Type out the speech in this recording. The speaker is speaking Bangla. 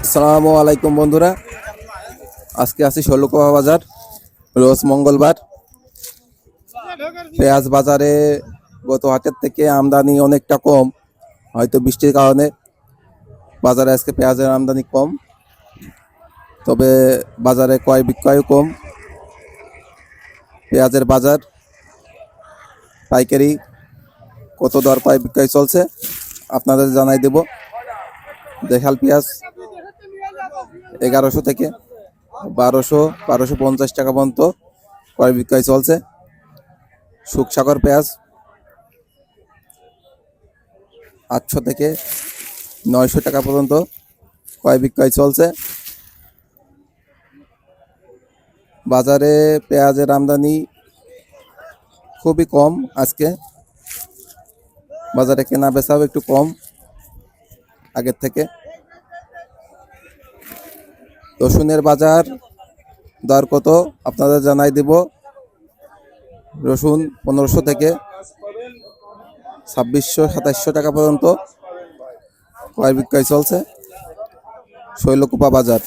আসসালামু আলাইকুম বন্ধুরা, আজকে আছি ষোলকোয়া বাজার। রোজ মঙ্গলবার। পেঁয়াজ বাজারে গত হাটের থেকে আমদানি অনেকটা কম, হয়তো বৃষ্টির কারণে বাজারে আজকে পেঁয়াজের আমদানি কম, তবে বাজারে ক্রয় বিক্রয়ও কম। পেঁয়াজের বাজার পাইকারি কত দর ক্রয় বিক্রয় চলছে আপনাদের জানাই দেব। দেখাল পেঁয়াজ 1100 থেকে 1250 টাকা পর্যন্ত ক্রয় বিক্রয় চলছে। শুকসাগর পেঁয়াজ 800 থেকে 900 টাকা পর্যন্ত ক্রয় বিক্রয় চলছে। বাজারে পেঁয়াজের আমদানি খুবই কম, আজকে বাজারে কেনা বেচাও একটু কম আগের থেকে। রসুনের বাজার দর কত আপনাদের জানাই দেব। রসুন 1500 থেকে 2600-2700 টাকা পর্যন্ত ক্রয় বিক্রয় চলছে শৈলকুপা বাজার।